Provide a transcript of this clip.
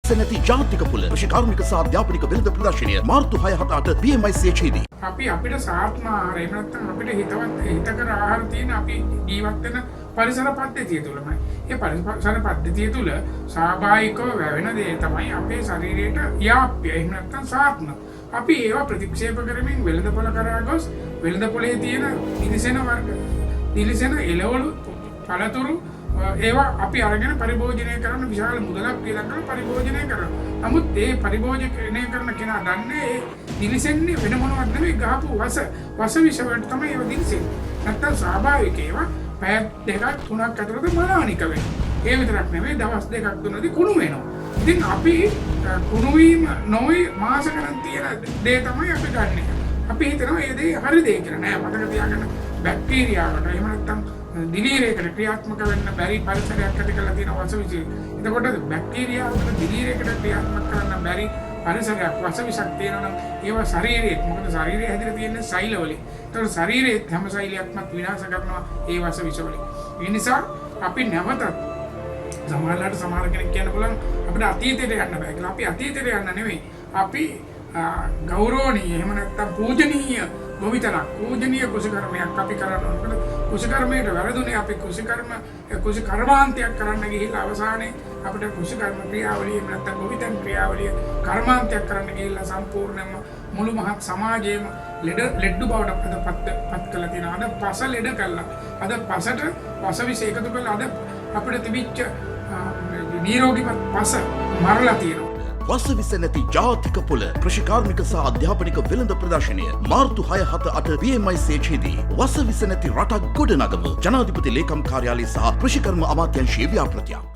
සෙනති ජාතික පුල කෘෂිකාර්මික සහ අධ්‍යාපනික වෙළඳ ප්‍රදර්ශනය මාර්තු 6-7 BMICH දී අපිට සාත්ම ආහාර එහෙම නැත්නම් අපිට හිතකර ආහාර තියෙන අපි ජීවත් වෙන පරිසර පද්ධතිය තුළමයි. ඒ පරිසර පද්ධතිය තුළ ස්වාභාවිකව වැවෙන දේ තමයි අපේ ශරීරයට යාප්‍ය එහෙම නැත්නම් සාත්ම. අපි ඒවා ප්‍රතික්ෂේප කරමින් වෙළඳපොළ කරා ගොස් වෙළඳපොළේ තියෙන දිලිසෙන එළවලු පළතුරු ඒවා අපි අරගෙන පරිභෝජනය කරන විශාල මුදලක් වියදම් කරලා පරිභෝජනය කරනවා. නමුත් ඒ පරිභෝජනය කරන කෙනා දන්නේ ඒ දිලිසෙන්නේ වෙන මොනවත් නෙවෙයි ගහපු වස විෂ වලට තමයි ඒවා දිලිසෙන්නේ. නැත්තම් ස්වාභාවික ඒවා පැය දෙකක් තුනක් ඇතුළත මරානික වෙනවා. ඒ විතරක් නෙවෙයි දවස් දෙකක් තුනදී කුණු වෙනවා. ඉතින් අපි කුණු වීම නොවේ මාස ගණන් තියෙන දේ තමයි අපි ගන්නෙ. අපි හිතනවා ඒ දේ හරි දේ කියලා. නෑ මතක තියාගන්න බැක්ටීරියාවට එහෙම නැත්තම් දිලීරයකට ක්‍රියාත්මක වෙන්න බැරි පරිසරයක් ඇති කරලා තියෙන වසවිසය. එතකොට බැක්ටීරියාවකට දිලීරයකට ක්‍රියාත්මක කරන්න බැරි පරිසරයක් වසවිසක් තියෙනවා නම් ඒවා ශරීරයේ මොකද ශරීරය හැදිලා තියෙන්නේ සෛල වලින්. ඒතකොට ශරීරයේ හැම සෛලයක්ම විනාශ කරනවා ඒ වසවිස වලින්. ඒ නිසා අපි නැවතත් සමහර කෙනෙක් කියන්න පුළුවන් අපිට අතීතයට යන්න බෑ කියලා. අපි අතීතයට යන්න නෙවෙයි. අපි ගෞරවණීය එහෙම නැත්නම් පූජනීය ගොවිතැනක් පූජනීය කුසකර්මයක් අපි කරනවා. මොකද කුසකර්මයට වැරදුනේ අපි කුසකර්මාන්තයක් කරන්න ගිහිල්ලා අවසානයේ අපිට කුසකර්ම ක්‍රියාවලිය නැත්නම් ගොවිතැන් ක්‍රියාවලිය කර්මාන්තයක් කරන්න ගිහිල්ලා සම්පූර්ණයෙන්ම මුළු මහත් සමාජයේම ලෙඩ බවට පත් කළා තියෙනවා. අද පස ලෙඩ කළා. අද පසට පසවිස එකතු කළා. අද අපිට තිබිච්ච නිරෝගීමත් පස මරලා තියෙනවා. වසවිස නැති ජාතික පුල කෘෂිකාර්මික සහ අධ්‍යාපනික වෙළඳ ප්‍රදර්ශනය මාර්තු 6-7 BMICH දී වසවිස නැති රටක් ගොඩනගමු. ජනාධිපති ලේකම් කාර්යාලය සහ කෘෂිකර්ම අමාත්‍යාංශයේ ව්‍යාපෘතියක්.